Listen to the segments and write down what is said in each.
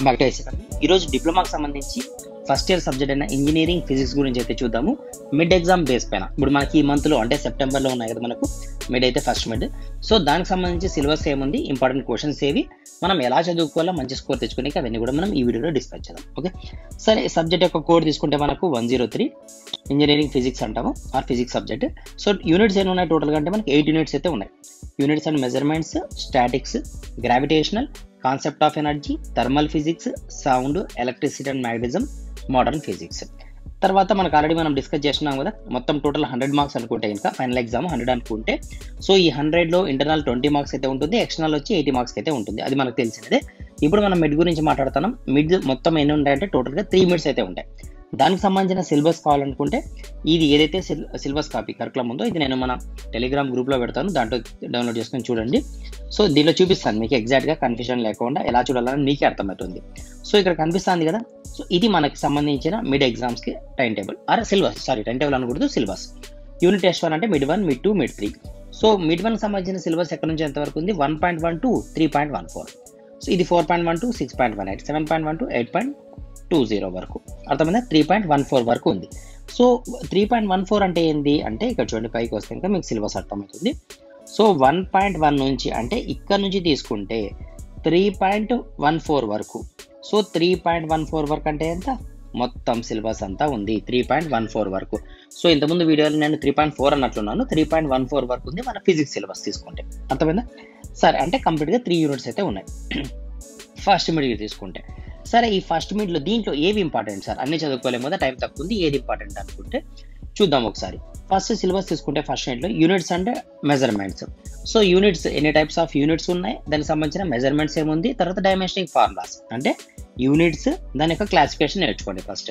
Back to IC academy. ఈరోజు డిప్లొమాకి సంబంధించి first year subject అయిన ఇంజనీరింగ్ ఫిజిక్స్ గురించి అయితే చూద్దాము. మిడ్ ఎగ్జామ్ బేస్ పైన ఇప్పుడు మనకి ఈ మంత్లో అంటే సెప్టెంబర్లో ఉన్నాయి కదా మనకు మిడ్ అయితే ఫస్ట్ మిడ్. సో దానికి సంబంధించి సిలబస్ ఏముంది, ఇంపార్టెంట్ క్వశ్చన్స్ ఏవి, మనం ఎలా చదువుకోవాలో మంచి స్కోర్ తెచ్చుకునే అవన్నీ కూడా మనం ఈ వీడియోలో డిస్కస్ చేద్దాం. ఓకే, సరే సబ్జెక్ట్ యొక్క కోడ్ తీసుకుంటే మనకు 103 ఇంజనీరింగ్ ఫిజిక్స్ అంటాము are physics subject. So units ఎన్ని ఉన్నాయి టోటల్గా అంటే మనకి 8 యూనిట్స్ అయితే ఉన్నాయి. Units and measurements, statics, gravitational, concept of energy, thermal physics, sound, electricity and magnetism, modern physics. తర్వాత మనకు ఆల్రెడీ మనం డిస్కస్ చేస్తున్నాం కదా, మొత్తం టోటల్ 100 మార్క్స్ అనుకుంటే ఇంకా ఫైనల్ ఎగ్జామ్ 100 అనుకుంటే, సో ఈ 100లో ఇంటర్నల్ 20 మార్క్స్ అయితే ఉంటుంది, ఎక్స్టర్నల్ వచ్చి 80 మార్క్స్ అయితే ఉంటుంది. అది మనకు తెలిసినదే. ఇప్పుడు మనం మిడ్ గురించి మాట్లాడుతున్నాం. మిడ్ మొత్తం ఎన్ని ఉంటాయంటే టోటల్గా 3 మిడ్స్ అయితే ఉంటాయి. దానికి సంబంధించిన సిలబస్ కావాలనుకుంటే ఇది ఏదైతే సిలబస్ కాపీ కరికులం ఉందో ఇది నేను మన టెలిగ్రామ్ గ్రూప్లో పెడతాను, దాంట్లో డౌన్లోడ్ చేసుకొని చూడండి. సో దీనిలో చూపిస్తాను మీకు ఎగ్జాక్ట్గా కన్ఫ్యూజన్ లేకుండా ఎలా చూడాలని మీకే అర్థమవుతుంది. సో ఇక్కడ కనిపిస్తుంది కదా, సో ఇది మనకి సంబంధించిన మిడ్ ఎగ్జామ్స్కి time table or syllabus, time table అనకూడదు, సిలబస్. యూనిట్ టెస్ట్ 1 అంటే mid 1, mid 2, mid 3. So mid 1 సంబంధించిన సిలబస్ ఎక్కడి నుంచి ఎంతవరకు ఉంది, 1.1 to 3.14. సో ఇది 4.1 to 6.18, 7.1 to 8.20 వరకు, అర్థమైందా? 3.14 వరకు ఉంది. సో 3.14 అంటే ఏంది అంటే ఇక్కడ చూడండి, పైకి వస్తే ఇంకా మీకు సిలబస్ అర్థమవుతుంది. సో 1.1 నుంచి అంటే ఇక్కడ నుంచి తీసుకుంటే 3.14 వరకు. సో 3.14 వరకు అంటే ఎంత, మొత్తం సిలబస్ అంతా ఉంది 3.14 వరకు. సో ఇంతకుముందు వీడియోలో నేను 3.4 అన్నట్లున్నాను, 3.14 వరకు ఉంది మన ఫిజిక్స్ సిలబస్ తీసుకుంటే, అర్థమైందా? సరే, అంటే కంప్లీట్గా 3 యూనిట్స్ అయితే ఉన్నాయి ఫస్ట్ మిడ్ తీసుకుంటే. సరే, ఈ ఫస్ట్ మిడ్లో దీంట్లో ఏవి ఇంపార్టెంట్ సార్, అన్ని చదువుకోలేము కదా, టైం తక్కువ ఉంది, ఏది ఇంపార్టెంట్ అనుకుంటే చూద్దాం ఒకసారి. ఫస్ట్ సిలబస్ తీసుకుంటే ఫస్ట్ మిడ్లో units and measurements. So units ఎన్ని టైప్స్ ఆఫ్ యూనిట్స్ ఉన్నాయి, దానికి సంబంధించిన మెజర్మెంట్స్ ఏముంది, తర్వాత డైమెన్షనింగ్ ఫార్ములాస్ అంటే యూనిట్స్, దాని యొక్క క్లాసిఫికేషన్ నేర్చుకోండి ఫస్ట్.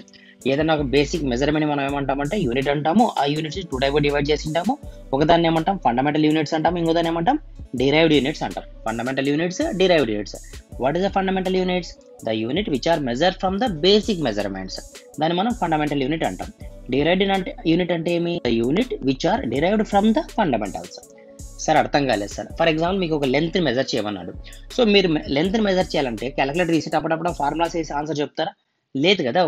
ఏదైనా ఒక బేసిక్ మెజర్మెంట్ మనం ఏమంటామంటే యూనిట్ అంటాము, ఆ యూనిట్స్ 2 టైప్ డివైడ్ చేసి ఉంటాము. ఒకదాన్ని ఏమంటాం ఫండమెంటల్ యూనిట్స్ అంటాము, ఇంకోదాన్ని ఏమంటాం డిరైవ్డ్ యూనిట్స్ అంటాం. Fundamental units, derived units. What is the fundamental units? The unit which are measure from the basic measurements, దాన్ని మనం ఫండమెంటల్ యూనిట్ అంటాం. డిరైవ్డ్ యూనిట్ అంటే ఏమి, the unit which are derived from the fundamentals. Sir అర్థం కాలేదు sir. For example మీకు ఒక length measure చేయమన్నాడు. సో మీరు లెంత్ మెజర్ చేయాలంటే క్యాలిక్యులేటర్ తీసేటప్పుడు ఫార్ములాస్ వేసి ఆన్సర్ చెప్తారా? లేదు కదా.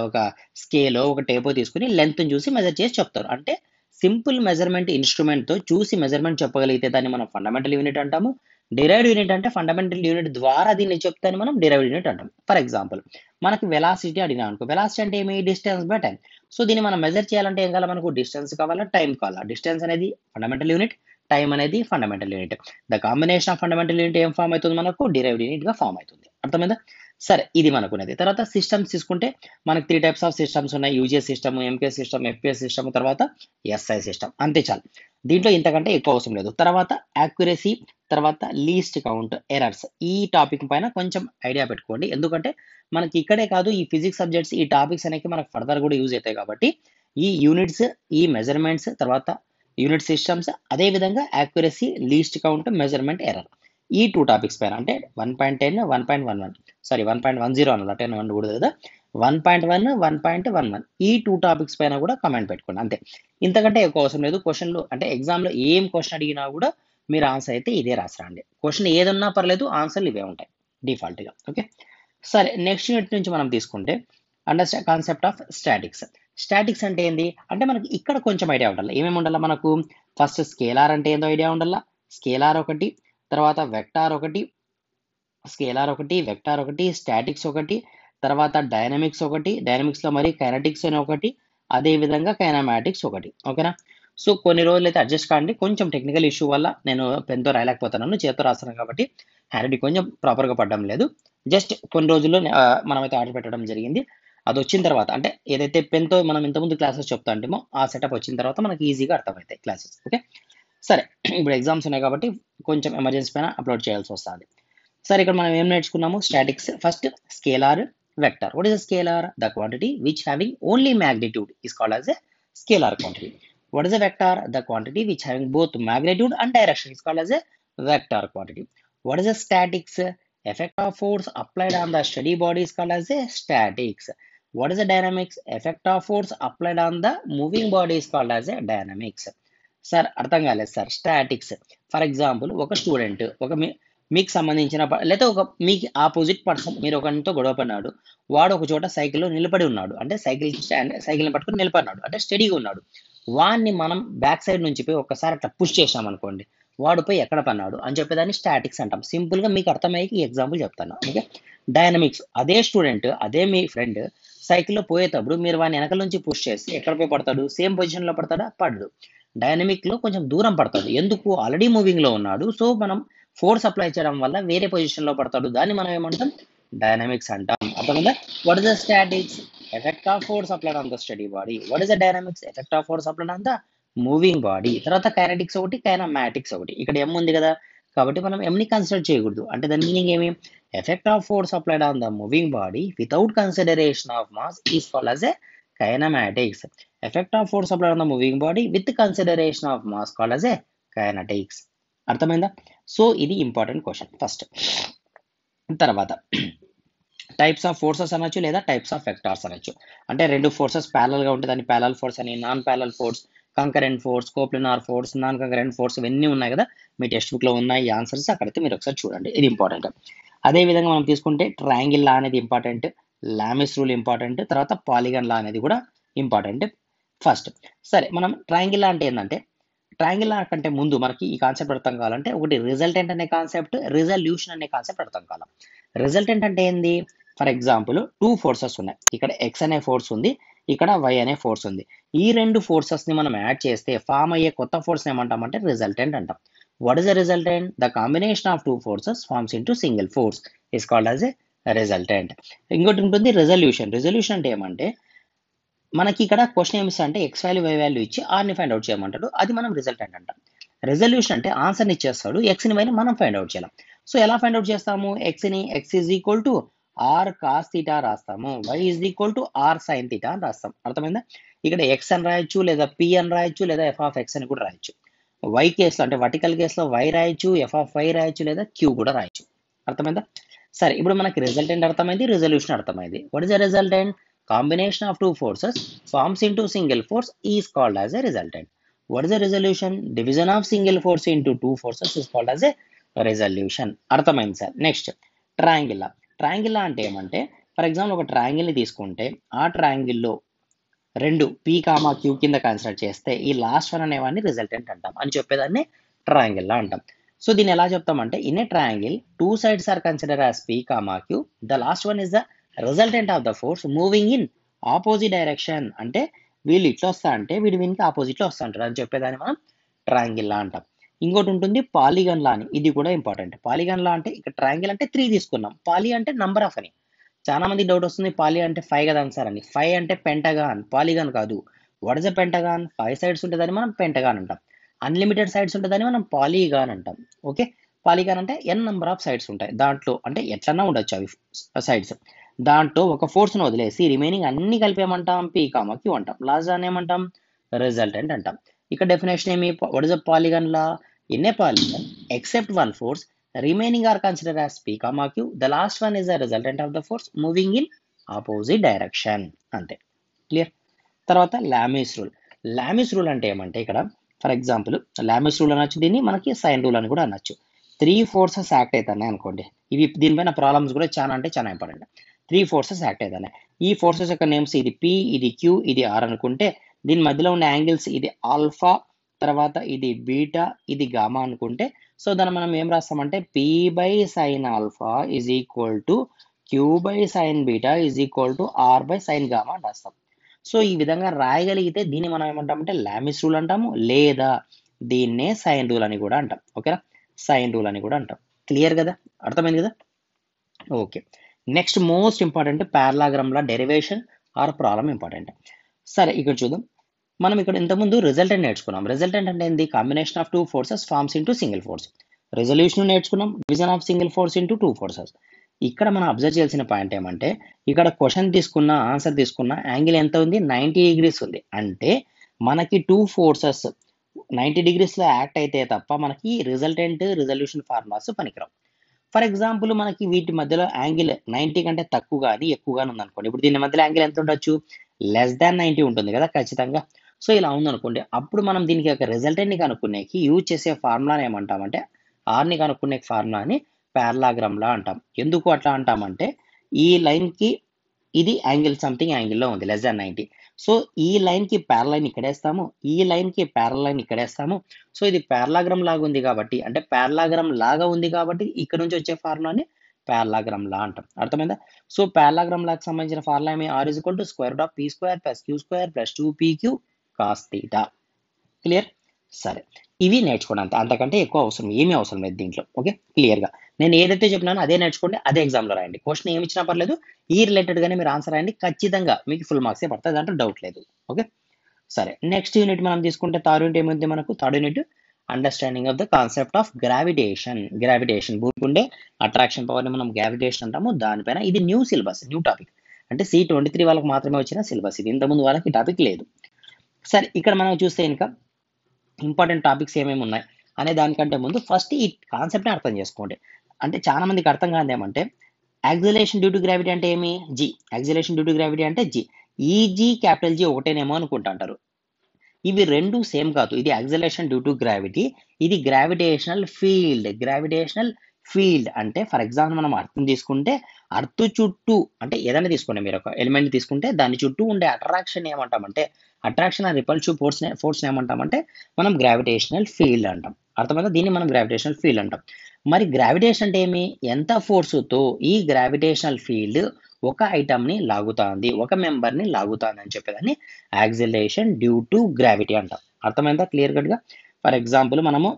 ఒక స్కేలో ఒక టేపో తీసుకుని లెంత్ చూసి మెజర్ చేసి చెప్తారు. అంటే సింపుల్ మెజర్మెంట్ ఇన్స్ట్రుమెంట్తో చూసి మెజర్మెంట్ చెప్పగలిగితే దాన్ని మనం ఫండమెంటల్ యూనిట్ అంటాము. డిరైవ్డ్ యూనిట్ అంటే ఫండమెంటల్ యూనిట్ ద్వారా దీన్ని చెప్తాను మనం డిరైవ్డ్ యూనిట్ అంటాం. ఫర్ ఎగ్జాంపుల్ మనకి వెలాసిటీ అడిగినా అనుకో, వెలాసిటీ అంటే ఏమి, డిస్టెన్స్ బై టైం. సో దీన్ని మనం మెజర్ చేయాలంటే ఏం కావాలి, మనకు డిస్టెన్స్ కావాలా, టైం కావాలా. డిస్టెన్స్ అనేది ఫండమెంటల్ యూనిట్, టైం అనేది fundamental unit. The combination of fundamental unit ఏం ఫామ్ అవుతుంది, మనకు డిరైవ్డ్ యూనిట్ గా ఫామ్ అవుతుంది. అర్థమైందా? సరే, ఇది మనకున్నది. తర్వాత సిస్టమ్స్ తీసుకుంటే మనకి 3 టైప్స్ ఆఫ్ సిస్టమ్స్ ఉన్నాయి. UGS system, MKS system, FPS system, తర్వాత ఎస్ఐ సిస్టమ్. అంతే చాలు, దీంట్లో ఇంతకంటే ఎక్కువ అవసరం లేదు. తర్వాత యాక్యురసీ, తర్వాత లీస్ట్ కౌంట్, ఎర్రర్స్. ఈ టాపిక్ పైన కొంచెం ఐడియా పెట్టుకోండి, ఎందుకంటే మనకి ఇక్కడే కాదు ఈ ఫిజిక్స్ సబ్జెక్ట్స్ ఈ టాపిక్స్ అనేవి మనకు ఫర్దర్ కూడా యూజ్ అవుతాయి. కాబట్టి ఈ యూనిట్స్, ఈ మెజర్మెంట్స్, తర్వాత యూనిట్ సిస్టమ్స్, అదేవిధంగా accuracy, least count, measurement, error, ఈ 2 టాపిక్స్ పైన అంటే 1.10, 1.11 1.10 అన్నది 10 అనకూడదు కదా, 1.1, 1.11 ఈ 2 టాపిక్స్ పైన కూడా కమెంట్ పెట్టుకోండి. అంతే, ఇంతకంటే ఎక్కువ అవసరం లేదు. క్వశ్చన్లు అంటే ఎగ్జామ్లో ఏం క్వశ్చన్ అడిగినా కూడా మీరు ఆన్సర్ అయితే ఇదే రాసిరండి. క్వశ్చన్ ఏదన్నా పర్లేదు, ఆన్సర్లు ఇవే ఉంటాయి డిఫాల్ట్గా. ఓకే, సరే, నెక్స్ట్ యూనిట్ నుంచి మనం తీసుకుంటే understand concept of statics. Statics అంటే ఏంది అంటే మనకి ఇక్కడ కొంచెం ఐడియా ఉండాలి. ఏమేమి ఉండాలి మనకు, ఫస్ట్ స్కేలార్ అంటే ఏందో ఐడియా ఉండాలా. స్కేలార్ ఒకటి, తర్వాత వెక్టార్ ఒకటి, స్కేలార్ ఒకటి, వెక్టార్ ఒకటి, స్టాటిక్స్ ఒకటి, తర్వాత డైనమిక్స్ ఒకటి, డైనమిక్స్లో మరి కైనటిక్స్ అని ఒకటి, అదేవిధంగా కైనమాటిక్స్ ఒకటి. ఓకేనా? సో కొన్ని రోజులు అయితే అడ్జస్ట్ కాండి, కొంచెం టెక్నికల్ ఇష్యూ వల్ల నేను పెన్తో రాయలేకపోతున్నాను, చేతితో రాస్తున్నాను కాబట్టి హ్యాండ్ కొంచెం ప్రాపర్గా పడడం లేదు. జస్ట్ కొన్ని రోజుల్లో మనమైతే ఆర్డర్ పెట్టడం జరిగింది. అది వచ్చిన తర్వాత అంటే ఏదైతే పెన్తో మనం ఇంతకుముందు క్లాసెస్ చెప్తా అంటేమో ఆ సెటప్ వచ్చిన తర్వాత మనకి ఈజీగా అర్థమవుతాయి క్లాసెస్. ఓకే, సరే, ఇప్పుడు ఎగ్జామ్స్ ఉన్నాయి కాబట్టి కొంచెం ఎమర్జెన్సీ పైన అప్లోడ్ చేయాల్సి వస్తుంది. సరే, ఇక్కడ మనం ఏం నేర్చుకున్నాము, statics. First scalar, vector. What is scalar? The quantity which having only magnitude is called as a scalar quantity. What is a vector? The quantity which having both magnitude and direction is called as a vector quantity. What is a statics? Effect of force applied on the steady body is called as a statics. What is a dynamics? Effect of force applied on the moving body is called as a dynamics. Sir అర్థం కాలేదు sir. Statics for example ఒక student మీకు సంబంధించిన లేదా ఒక మీకు opposite person, మీరు ఒకరితో గొడవ పడినాడు, వాడు ఒక చోట సైకిల్లో నిలబడి ఉన్నాడు, అంటే సైకిల్ని పట్టుకొని నిలబడినాడు, అంటే స్టడీగా ఉన్నాడు. వాడిని మనం బ్యాక్ సైడ్ నుంచి పోయి ఒక్కసారి అట్లా పుష్ చేసామనుకోండి, వాడు పోయి ఎక్కడ పన్నాడు అని చెప్పేదాన్ని స్టాటిక్స్ అంటాం. సింపుల్గా మీకు అర్థమయ్యే ఎగ్జాంపుల్ చెప్తాను. ఓకే, డైనమిక్స్, అదే స్టూడెంట్, అదే మీ ఫ్రెండ్ సైకిల్లో పోయేటప్పుడు మీరు వాడిని వెనకాల నుంచి పుష్ చేసి ఎక్కడ పోయి పడతాడు? సేమ్ పొజిషన్లో పడతాడా? పడడు. డైనమిక్లో కొంచెం దూరం పడతాడు. ఎందుకు? ఆల్రెడీ మూవింగ్లో ఉన్నాడు. సో మనం ఫోర్స్ అప్లై చేయడం వల్ల వేరే పొజిషన్లో పడతాడు. దాన్ని మనం ఏమంటాం? డైనమిక్స్ అంటాం. అర్థమైందా? What is the statics? Effect of force applied on the study body. What is the dynamics? Effect of force applied on the moving body. తర్వాత కైనటిక్స్ ఒకటి, కైనమాటిక్స్ ఒకటి. ఇక్కడ ఎం ఉంది కదా, కాబట్టి మనం ఎంని కన్సిడర్ చేయకూడదు. అంటే దాని మీనింగ్ ఏమి? Effect of force applied on the moving body without consideration of mass is called as a kinematics. Effect of force applied on the moving body with consideration of mass called as a kinetics. అర్థమైందా? So ఇది important question first. తర్వాత types of forces అనొచ్చు, లేదా types of vectors అనొచ్చు. అంటే రెండు forces గా ఉంటే దాన్ని ప్యారలల్ ఫోర్స్ అని, non parallel force, concurrent force, coplanar force, non concurrent force, ఇవన్నీ ఉన్నాయి కదా, మీ టెక్స్ట్ బుక్ లో ఉన్నాయి ఈ ఆన్సర్స్. అక్కడైతే మీరు ఒకసారి చూడండి, ఇది ఇంపార్టెంట్. అదే విధంగా మనం తీసుకుంటే ట్రయాంగిల్ లా అనేది ఇంపార్టెంట్, లామిస్ రూల్ ఇంపార్టెంట్, తర్వాత పాలిగన్ లా అనేది కూడా ఇంపార్టెంట్ ఫస్ట్. సరే, మనం ట్రయాంగిల్ లా అంటే ఏంటంటే, ట్రయాంగిల్ లా కంటే ముందు మనకి ఈ కాన్సెప్ట్ అర్థం కావాలంటే ఒకటి రిజల్టెంట్ అనే కాన్సెప్ట్, రిజల్యూషన్ అనే కాన్సెప్ట్ అర్థం కావాలి. రిజల్టెంట్ అంటే ఏంది? ఫర్ ఎగ్జాంపుల్ 2 ఫోర్సెస్ ఉన్నాయి. ఇక్కడ ఎక్స్ అనే ఫోర్స్ ఉంది, ఇక్కడ వై అనే ఫోర్స్ ఉంది. ఈ రెండు ఫోర్సెస్ ని మనం యాడ్ చేస్తే ఫామ్ అయ్యే కొత్త ఫోర్స్ ఏమంటామంటే రిజల్టెంట్ అంటాం. What is the resultant? The combination of 2 forces forms into single force is called as a resultant. ఇంకోటి ఉంటుంది రెజల్యూషన్. రెజల్యూషన్ అంటే ఏమంటే, మనకి ఇక్కడ క్వశ్చన్ ఏమి ఇస్తా అంటే ఎక్స్ వాల్యూ వై వాల్యూ ఇచ్చి ఆర్ని ఫైండ్ అవుట్ చేయమంటాడు, అది మనం రిజల్టెంట్ అంటాం. రెజల్యూషన్ అంటే ఆన్సర్ని ఇచ్చేస్తాడు, ఎక్స్ని వైని మనం ఫైండ్ అవుట్ చేయాలి. సో ఎలా ఫైండ్ అవుట్ చేస్తాము? ఎక్స్ని x is equal to r cos theta రాస్తాము, y is equal to r sine theta అని రాస్తాం. అర్థమైందా? ఇక్కడ ఎక్స్ అని రాయొచ్చు, లేదా పి అని రాయొచ్చు, లేదా ఎఫ్ ఆఫ్ ఎక్స్ అని కూడా రాయొచ్చు. వై కేసులో అంటే వర్టికల్ కేసులో వై రాయొచ్చు, ఎఫ్ ఆఫ్ వై రాయొచ్చు, లేదా క్యూ కూడా రాయొచ్చు. అర్థమైందా? సరే, ఇప్పుడు మనకి రిజల్టెంట్ అర్థమైంది, రిజల్యూషన్ అర్థమైంది. What is the resultant? Combination of two forces forms into single force is called as a resultant. What is the resolution? Division of single force into two forces is called as a resolution. అర్థమైంది sir. Next triangle. Triangle అంటే ఏమంటే, for example ఒక ట్రయాంగిల్ని తీసుకుంటే ఆ ట్రయాంగిల్లో రెండు P comma queue కింద consider చేస్తే ఈ లాస్ట్ వన్ అనేవాడిని రిజల్టెంట్ అంటాం అని చెప్పేదాన్ని ట్రయాంగిల్ అంటాం. సో దీన్ని ఎలా చెప్తామంటే, in a triangle two sides are consider as P comma queue, the last one is the resultant of the force moving in opposite direction. అంటే వీళ్ళు ఇట్లా వస్తా అంటే వీడి వీనికి ఆపోజిట్లో వస్తా అంటారు అని చెప్పేదాన్ని మనం ట్రయాంగిల్ లా అంటాం. ఇంకోటి ఉంటుంది పాలిగన్ లా అని, ఇది కూడా ఇంపార్టెంట్. పాలిగన్ లా అంటే ఇక్కడ ట్రయాంగిల్ అంటే 3 తీసుకున్నాం, పాలి అంటే నంబర్ ఆఫ్ అని. చాలా మంది డౌట్ వస్తుంది, పాలి అంటే 5 కదా సార్ అని. 5 అంటే పెంటగాన్, పాలిగన్ కాదు. What is a pentagon? 5 sides ఉంటుందని మనం పెంటగాన్ అంటాం. అన్లిమిటెడ్ సైడ్స్ ఉంటుందని మనం పాలిగాన్ అంటాం. ఓకే, పాలిగాన్ అంటే n నెంబర్ ఆఫ్ సైడ్స్ ఉంటాయి దాంట్లో, అంటే ఎట్లన్నా ఉండొచ్చు అవి సైడ్స్. దాంట్లో ఒక ఫోర్స్ను వదిలేసి రిమైనింగ్ అన్ని కలిపి ఏమంటాం? పీ కామా క్యూ అంటాం. లాస్ట్ దాన్ని ఏమంటాం? రిజల్టెంట్ అంటాం. ఇక్కడ డెఫినేషన్ ఏమి? What is a polygon law? In a polygon except one force remaining are consider as P comma queue, the last one is the resultant of the force moving in opposite direction. అంతే, clear. తర్వాత Lami's rule. Lami's rule అంటే ఏమంటే, ఇక్కడ for example Lami's rule అనొచ్చు, దీన్ని మనకి sine rule అని కూడా అనొచ్చు. 3 ఫోర్సెస్ యాక్ట్ అవుతున్నాయి అనుకోండి, ఇవి దీనిపైన ప్రాబ్లమ్స్ కూడా చాలా అంటే చాలా ఇంపార్టెంట్. 3 ఫోర్సెస్ యాక్ట్ అవుతున్నాయి. ఈ ఫోర్సెస్ యొక్క నేమ్స్ ఇది పి, ఇది క్యూ, ఇది ఆర్ అనుకుంటే, దీని మధ్యలో ఉన్న యాంగిల్స్ ఇది ఆల్ఫా, తర్వాత ఇది బీటా, ఇది గామా అనుకుంటే, సో దాన్ని మనం ఏం రాస్తామంటే p by sine alpha is equal to q by sine beta is equal to r by sine gamma అని రాస్తాం. సో ఈ విధంగా రాయగలిగితే దీన్ని మనం ఏమంటామంటే లామిస్ రూల్ అంటాము, లేదా దీన్నే సైన్ రూల్ అని కూడా అంటాం. ఓకేనా, సైన్ రూల్ అని కూడా అంటాం. క్లియర్ కదా, అర్థమైంది కదా? Okay, next most important parallelogram law derivation or problem important. సరే, ఇక్కడ చూద్దాం. మనం ఇక్కడ ఇంతకుముందు రిజల్టెంట్ నేర్చుకున్నాం. రిజల్టెంట్ అంటే ఏంది? Combination of 2 forces forms into single force. Resolution నేర్చుకున్నాం, division of single force into 2 forces. ఇక్కడ మనం అబ్జర్వ్ చేయాల్సిన పాయింట్ ఏమంటే, ఇక్కడ క్వశ్చన్ తీసుకున్న ఆన్సర్ తీసుకున్న యాంగిల్ ఎంత ఉంది? 90 డిగ్రీస్ ఉంది. అంటే మనకి 2 ఫోర్సెస్ 90 డిగ్రీస్లో యాక్ట్ అయితే తప్ప మనకి రిజల్టెంట్ రిజల్యూషన్ ఫార్ములాస్ పనికిరావు. ఫర్ ఎగ్జాంపుల్ మనకి వీటి మధ్యలో యాంగిల్ 90 కంటే తక్కువ కానీ ఎక్కువ కానీ ఉందనుకోండి, ఇప్పుడు దీని మధ్యలో యాంగిల్ ఎంత ఉండొచ్చు? లెస్ దాన్ 90 ఉంటుంది కదా ఖచ్చితంగా. సో ఇలా ఉందనుకోండి, అప్పుడు మనం దీనికి ఒక రిజల్టెంట్ని కనుక్కునేకి యూజ్ చేసే ఫార్ములాని ఏమంటామంటే, ఆర్ని కనుక్కునే ఫార్ములాని పారలాగ్రామ్ లా అంటాం. ఎందుకు అట్లా అంటామంటే ఈ లైన్కి ఇది యాంగిల్ సంథింగ్ యాంగిల్లో ఉంది లెస్ దాన్ 90. సో ఈ లైన్కి ప్యారలైన్ ఇక్కడేస్తాము, ఈ లైన్కి ప్యారలైన్ ఇక్కడేస్తాము. సో ఇది పారలాగ్రామ్ లాగా ఉంది కాబట్టి, అంటే పారలాగ్రామ్ లాగా ఉంది కాబట్టి ఇక్కడ నుంచి వచ్చే ఫార్ములాని పారలాగ్రామ్ లా అంటాం. అర్థమైందా? సో పారలాగ్రామ్ లాకి సంబంధించిన ఫార్ములా ఏమి r square root of p square plus q square plus 2pq cos theta. Clear? సరే, ఇవి నేర్చుకోండి అంతే, అంతకంటే ఎక్కువ ఏమీ అవసరం లేదు దీంట్లో. ఓకే, క్లియర్గా నేను ఏదైతే చెప్పినానో అదే నేర్చుకోండి, అదే ఎగ్జామ్లో రాయండి. క్వశ్చన్ ఏమి ఇచ్చినా పర్లేదు, ఈ రిలేటెడ్గానే మీరు ఆన్సర్ రాయండి, ఖచ్చితంగా మీకు ఫుల్ మార్క్సే పడుతుంది, దాంట్లో డౌట్ లేదు. ఓకే, సరే, నెక్స్ట్ యూనిట్ మనం తీసుకుంటే థర్డ్ యూనిట్ ఏముంది మనకు? Third unit understanding of the concept of gravitation భూమికి ఉండే అట్రాక్షన్ పవర్ని మనం గ్రావిటేషన్ అంటాము. దానిపైన ఇది న్యూ సిలబస్, న్యూ టాపిక్, అంటే C23 వాళ్ళకి మాత్రమే వచ్చిన సిలబస్ ఇది, ఇంతకుముందు వాళ్ళకి టాపిక్ లేదు. సరే, ఇక్కడ మనం చూస్తే ఇంకా ఇంపార్టెంట్ టాపిక్స్ ఏమేమి ఉన్నాయి అనే దానికంటే ముందు ఫస్ట్ ఈ కాన్సెప్ట్ని అర్థం చేసుకోండి. అంటే చాలా మందికి అర్థం కాదు ఏమంటే యాక్సిలరేషన్ డ్యూ టు గ్రావిటీ అంటే ఏమి? G. Acceleration due to gravity అంటే జీ. ఈ జీ క్యాపిటల్ జీ ఒకటేనేమో అనుకుంటుంటారు. ఇవి రెండు సేమ్ కాదు. ఇది యాక్సిలరేషన్ డ్యూ టు గ్రావిటీ, ఇది గ్రావిటేషనల్ ఫీల్డ్ అంటే ఫర్ ఎగ్జాంపుల్ మనం అర్థం తీసుకుంటే అర్త్ చుట్టూ, అంటే ఏదైనా తీసుకోండి, మీరు ఒక ఎలిమెంట్ తీసుకుంటే దాని చుట్టూ ఉండే అట్రాక్షన్ ఏమంటామంటే, అట్రాక్షన్ ఆ రిపల్సివ్ ఫోర్స్ ఏమంటామంటే మనం గ్రావిటేషనల్ ఫీల్డ్ అంటాం. అర్థమైందా? దీన్ని మనం గ్రావిటేషనల్ ఫీల్డ్ అంటాం. మరి గ్రావిటేషన్ అంటే ఏమి? ఎంత ఫోర్సుతో ఈ గ్రావిటేషనల్ ఫీల్డ్ ఒక ఐటమ్ని లాగుతుంది, ఒక మెంబర్ని లాగుతుంది అని చెప్పేదాన్ని యాక్సిలరేషన్ డ్యూ టు గ్రావిటీ అంటాం. అర్థమైందా క్లియర్ కట్గా? ఫర్ ఎగ్జాంపుల్ మనము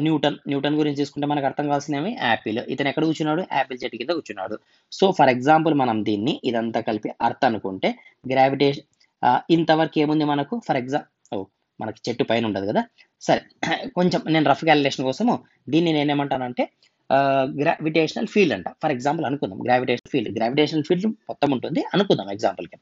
న్యూటన్ గురించి తీసుకుంటే మనకు అర్థం కావాల్సినవి యాపిల్. ఇతను ఎక్కడ కూర్చున్నాడు? యాపిల్ చెట్టు కింద కూర్చున్నాడు. సో ఫర్ ఎగ్జాంపుల్ మనం దీన్ని ఇదంతా కలిపి అర్త్ అనుకుంటే గ్రావిటేషన్ ఇంతవరకు ఏముంది మనకు? ఫర్ ఎగ్జాంపుల్ మనకి చెట్టు పైన ఉండదు కదా. సరే, కొంచెం నేను రఫ్ క్యాలిక్యులేషన్ కోసము దీన్ని నేనేమంటానంటే గ్రావిటేషనల్ ఫీల్డ్ అంట. ఫర్ ఎగ్జాంపుల్ అనుకుందాం, గ్రావిటేషనల్ ఫీల్డ్ మొత్తం ఉంటుంది అనుకుందాం ఎగ్జాంపుల్కి.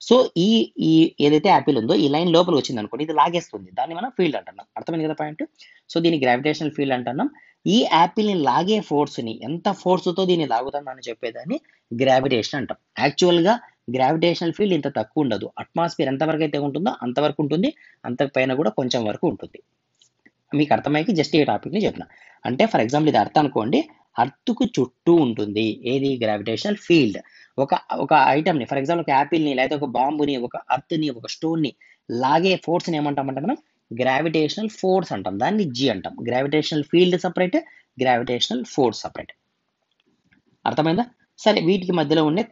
సో ఈ ఈ ఏదైతే యాపిల్ ఉందో ఈ లైన్ లోపల వచ్చింది అనుకోండి, ఇది లాగేస్తుంది, దాన్ని మనం ఫీల్డ్ అంటున్నాం. అర్థమైంది కదా పాయింట్? సో దీన్ని గ్రావిటేషనల్ ఫీల్డ్ అంటున్నాం. ఈ యాపిల్ని లాగే ఫోర్స్ని, ఎంత ఫోర్స్తో దీన్ని లాగుతుందని చెప్పేదాన్ని గ్రావిటేషన్ అంటాం. యాక్చువల్గా గ్రావిటేషనల్ ఫీల్డ్ ఇంత తక్కువ ఉండదు, అట్మాస్ఫియర్ ఎంతవరకు అయితే ఉంటుందో అంతవరకు ఉంటుంది, అంతపైన కూడా కొంచెం వరకు ఉంటుంది. మీకు అర్థమైకి జస్ట్ ఈ టాపిక్ని చెప్పిన. అంటే ఫర్ ఎగ్జాంపుల్ ఇది అర్త్ అనుకోండి, అర్త్కు చుట్టూ ఉంటుంది ఏది? Gravitational field. ఒక ఐటమ్ని, ఫర్ ఎగ్జాంపుల్ ఒక యాపిల్ని, లేదా ఒక బాంబుని, ఒక అర్త్ని, ఒక స్టోన్ని లాగే ఫోర్స్ని ఏమంటామంటే మనం గ్రావిటేషనల్ ఫోర్స్ అంటాం, దాన్ని జీ అంటాం. Gravitational field separate, gravitational force separate. అర్థమైందా? సరే, వీటికి మధ్యలో ఉండే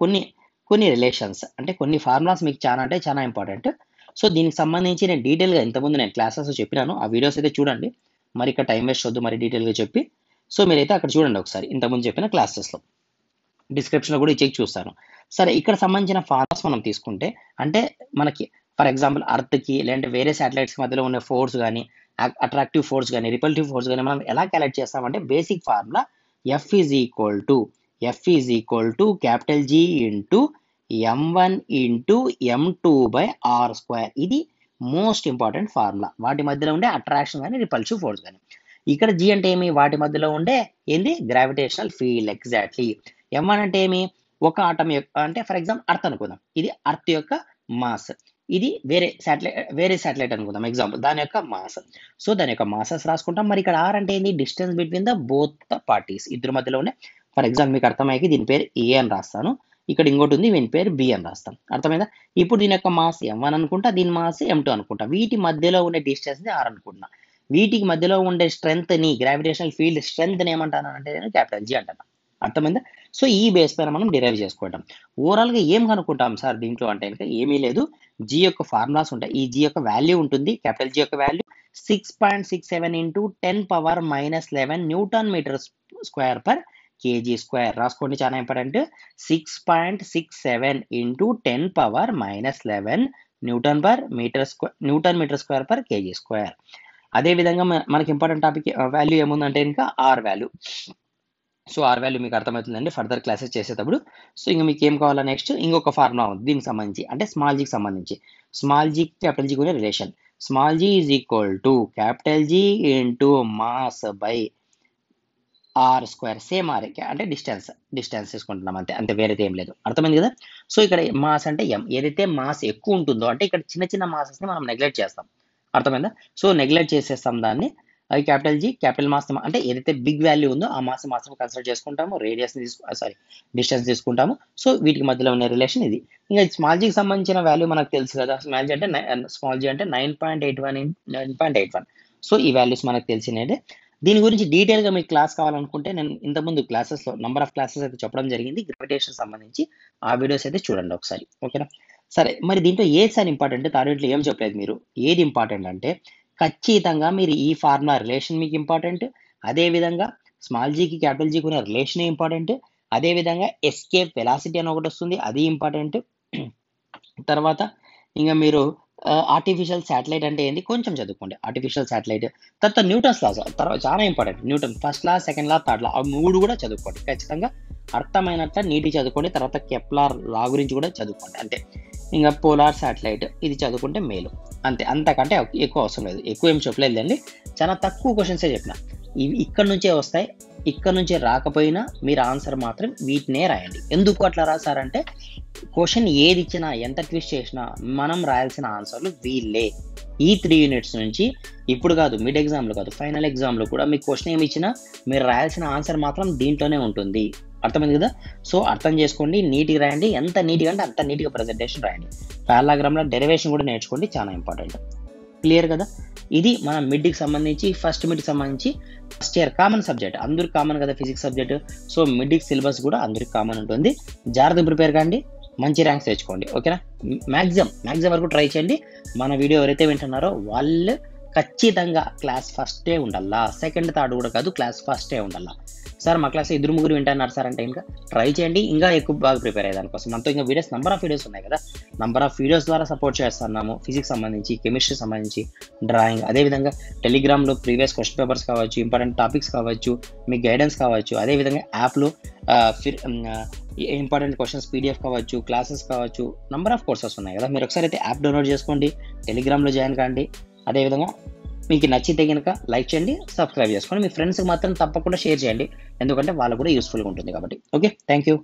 కొన్ని రిలేషన్స్, అంటే కొన్ని ఫార్ములాస్ మీకు చాలా అంటే చాలా ఇంపార్టెంట్. సో దీనికి సంబంధించి నేను డీటెయిల్గా ఇంతకుముందు నేను క్లాసెస్ చెప్పినాను, ఆ వీడియోస్ అయితే చూడండి. మరి ఇక్కడ టైం వేస్ట్ వద్దు, మరి డీటెయిల్గా చెప్పి. సో మీరైతే అక్కడ చూడండి ఒకసారి, ఇంతకుముందు చెప్పిన క్లాసెస్లో డిస్క్రిప్షన్లో కూడా ఇచ్చేకి చూస్తాను. సరే, ఇక్కడ సంబంధించిన ఫార్ములాస్ మనం తీసుకుంటే, అంటే మనకి ఫర్ ఎగ్జాంపుల్ అర్త్కి లేదంటే వేరే శాటిలైట్స్ మధ్యలో ఉన్న ఫోర్స్ కానీ, అట్రాక్టివ్ ఫోర్స్ కానీ, రిపల్టివ్ ఫోర్స్ కానీ మనం ఎలా క్యాలిక్యులేట్ చేస్తామంటే basic formula F is equal to capital G into m1 into m2/r². ఇది మోస్ట్ ఇంపార్టెంట్ ఫార్ములా, వాటి మధ్యలో ఉండే అట్రాక్షన్ కానీ రిపల్సివ్ ఫోర్స్ కానీ. ఇక్కడ G అంటే ఏమి? వాటి మధ్యలో ఉండే ఏంది? Gravitational field. ఎగ్జాక్ట్లీ. m1 అంటే ఏమి? ఒక ఆటం యొక్క, అంటే ఫర్ ఎగ్జాంపుల్ అర్త్ అనుకుందాం, ఇది అర్త్ యొక్క మాస్, ఇది వేరే శాటిలైట్ అనుకుందాం ఎగ్జాంపుల్, దాని యొక్క మాస్. సో దాని యొక్క మాసెస్ రాసుకుంటాం. మరి ఇక్కడ ఆర్ అంటే ఏంది? Distance between the both the parties, ఇద్దరు మధ్యలో ఉండే. ఫర్ ఎగ్జాంపుల్ మీకు అర్థమయ్యేకి దీని పేరు ఏ అని రాస్తాను, ఇక్కడ ఇంకోటి ఉంది దీని పేరు బి అని రాస్తాం. అర్థమైందా? ఇప్పుడు దీని యొక్క మాస్ m1 అనుకుంటా, దీని మాస్ m2 అనుకుంటా, వీటి మధ్యలో ఉండే డిస్టెన్స్ ఆర్ అనుకుంటున్నా. వీటికి మధ్యలో ఉండే స్ట్రెంగ్త్ని, గ్రావిటేషనల్ ఫీల్డ్ స్ట్రెంగ్త్ని ఏమంటాను అంటే నేను క్యాపిటల్ G అంటాను. అర్థమైందా? సో ఈ బేస్ పైన మనం డిరైవ్ చేసుకుంటాం. ఓవరాల్గా ఏం కనుక్కుంటాం సార్ దీంట్లో అంటే కనుక ఏమీ లేదు, G యొక్క ఫార్ములాస్ ఉంటాయి. ఈ G యొక్క వాల్యూ ఉంటుంది, క్యాపిటల్ G యొక్క value 6.67 into 10⁻⁻11 newton metre square per kg². రాసుకోండి, చాలా important. 6.67 into 10⁻⁻11 newton metre square per kg². అదేవిధంగా మనకి ఇంపార్టెంట్ టాపిక్ వాల్యూ ఏముందంటే ఇంకా R value. So R value మీకు అర్థమవుతుందండి ఫర్దర్ క్లాసెస్ చేసేటప్పుడు. సో ఇంకా మీకు ఏం కావాలా? నెక్స్ట్ ఇంకొక ఫార్ములా ఉంది దీనికి సంబంధించి, అంటే స్మాల్ జీకి సంబంధించి. స్మాల్ జీ క్యాపిటల్ జీ కూడా relation. Small G is equal to capital G into mass by r². Same R, అంటే డిస్టెన్స్ తీసుకుంటున్నాం అంతే వేరేది ఏం లేదు. అర్థమైంది కదా? సో ఇక్కడ మాస్ అంటే m, ఏదైతే మాస్ ఎక్కువ ఉంటుందో, అంటే ఇక్కడ చిన్న చిన్న మాసెస్ని మనం నెగ్లెక్ట్ చేస్తాం. అర్థమైందా? సో నెగ్లెక్ట్ చేసేస్తాం దాన్ని. అది క్యాపిటల్ జీ, క్యాపిటల్ మాస్ అంటే ఏదైతే బిగ్ వాల్యూ ఉందో ఆ మాస్ మాత్రం కన్సిడర్ చేసుకుంటాము, రేడియస్ డిస్టెన్స్ తీసుకుంటాము. సో వీటికి మధ్యలో ఉన్న రిలేషన్ ఇది. ఇంకా స్మాల్ జీకి సంబంధించిన వాల్యూ మనకు తెలుసు కదా, స్మాల్ జీ అంటే 9.81. సో ఈ వాల్యూస్ మనకు తెలిసినదే. దీని గురించి డీటెయిల్గా మీకు క్లాస్ కావాలనుకుంటే నేను ఇంతకుముందు క్లాసెస్లో నంబర్ ఆఫ్ క్లాసెస్ అయితే చెప్పడం జరిగింది, గ్రావిటేషన్ సంబంధించి ఆ వీడియోస్ అయితే చూడండి ఒకసారి, ఓకేనా. సరే, మరి దీంట్లో ఏది సార్ ఇంపార్టెంట్, థర్డ్ ఏం చెప్పలేదు మీరు. ఏది ఇంపార్టెంట్ అంటే ఖచ్చితంగా మీరు ఈ ఫార్ములా రిలేషన్ మీకు ఇంపార్టెంట్, అదేవిధంగా స్మాల్ జీకి క్యాపిటల్ జీకి ఉన్న రిలేషన్ ఇంపార్టెంట్, అదేవిధంగా ఎస్కేప్ వెలాసిటీ అని ఒకటి వస్తుంది, అది ఇంపార్టెంట్. తర్వాత ఇంకా మీరు ఆర్టిఫిషియల్ శాటిలైట్ అంటే ఏంది కొంచెం చదువుకోండి, ఆర్టిఫిషియల్ శాటిలైట్. తర్వాత న్యూటన్స్ లాస్, తర్వాత చాలా ఇంపార్టెంట్, న్యూటన్ ఫస్ట్ లా, సెకండ్ లా, థర్డ్ లా, ఆ 3 కూడా చదువుకోండి ఖచ్చితంగా, అర్థమైనట్ల నీటి చదువుకోండి. తర్వాత కెప్లర్ లా గురించి కూడా చదువుకోండి అంతే. ఇంకా పోలార్ శాటిలైట్ ఇది చదువుకుంటే మేలు అంతే, అంతకంటే ఎక్కువ అవసరం లేదు. ఎక్కువ ఏం చెప్పలేదు అండి, చాలా తక్కువ క్వశ్చన్సే చెప్పిన. ఇవి ఇక్కడ నుంచే వస్తాయి, ఇక్కడ నుంచే రాకపోయినా మీరు ఆన్సర్ మాత్రం వీటినే రాయండి. ఎందుకు అట్లా రాసారంటే క్వశ్చన్ ఏది ఇచ్చినా ఎంత ట్విస్ట్ చేసినా మనం రాయాల్సిన ఆన్సర్లు వీళ్ళే. ఈ 3 యూనిట్స్ నుంచి ఇప్పుడు కాదు, మిడ్ ఎగ్జామ్లో కాదు, ఫైనల్ ఎగ్జామ్లో కూడా మీకు క్వశ్చన్ ఏమి ఇచ్చినా మీరు రాయాల్సిన ఆన్సర్ మాత్రం దీంట్లోనే ఉంటుంది. అర్థమైంది కదా. సో అర్థం చేసుకోండి, నీట్గా రాయండి, ఎంత నీట్గా అంటే అంత నీట్గా ప్రజెంటేషన్ రాయండి. పారాగ్రామ్లో డెరివేషన్ కూడా నేర్చుకోండి, చాలా ఇంపార్టెంట్. క్లియర్ కదా. ఇది మన మిడ్కి సంబంధించి, ఫస్ట్ మిడ్కి సంబంధించి ఫస్ట్ ఇయర్ కామన్ సబ్జెక్ట్, అందరికి కామన్ కదా ఫిజిక్స్ సబ్జెక్ట్. సో మిడ్కి సిలబస్ కూడా అందరికి కామన్ ఉంటుంది. జాగ్రత్త ప్రిపేర్ కాండి, మంచి ర్యాంక్స్ తెచ్చుకోండి, ఓకేనా. మ్యాక్సిమం వరకు ట్రై చేయండి. మన వీడియో ఎవరైతే వింటున్నారో వాళ్ళు ఖచ్చితంగా క్లాస్ ఫస్టే ఉండాలా, సెకండ్ థర్డ్ కూడా కాదు, క్లాస్ ఫస్టే ఉండాలా. సార్ మా క్లాస్ 2-3 వింటున్నారు సార్ అంటే ఇంకా ట్రై చేయండి, ఇంకా ఎక్కువ బాగా ప్రిపేర్ అయ్యే దానికోసం. మనతో ఇంకా వీడియోస్ నంబర్ ఆఫ్ వీడియోస్ ఉన్నాయి కదా, నంబర్ ఆఫ్ వీడియోస్ ద్వారా సపోర్ట్ చేస్తున్నాము. ఫిజిక్స్ సంబంధించి, కెమిస్ట్రీ సంబంధించి, డ్రాయింగ్, అదేవిధంగా టెలిగ్రామ్లో ప్రీవియస్ క్వశ్చన్ పేపర్స్ కావచ్చు, ఇంపార్టెంట్ టాపిక్స్ కావచ్చు, మీకు గైడెన్స్ కావచ్చు, అదేవిధంగా యాప్లో ఇంపార్టెంట్ క్వశ్చన్స్ పీడిఎఫ్ కావచ్చు, క్లాసెస్ కావచ్చు, నంబర్ ఆఫ్ కోర్సెస్ ఉన్నాయి కదా. మీరు ఒకసారి అయితే యాప్ డౌన్లోడ్ చేసుకోండి, టెలిగ్రామ్లో జాయిన్ కాండి. అదేవిధంగా మీకు నచ్చితే కనుక లైక్ చేయండి, సబ్స్క్రైబ్ చేసుకోండి. మీ ఫ్రెండ్స్కి మాత్రం తప్పకుండా షేర్ చేయండి, ఎందుకంటే వాళ్ళకు కూడా యూస్ఫుల్గా ఉంటుంది కాబట్టి. Okay, thank you.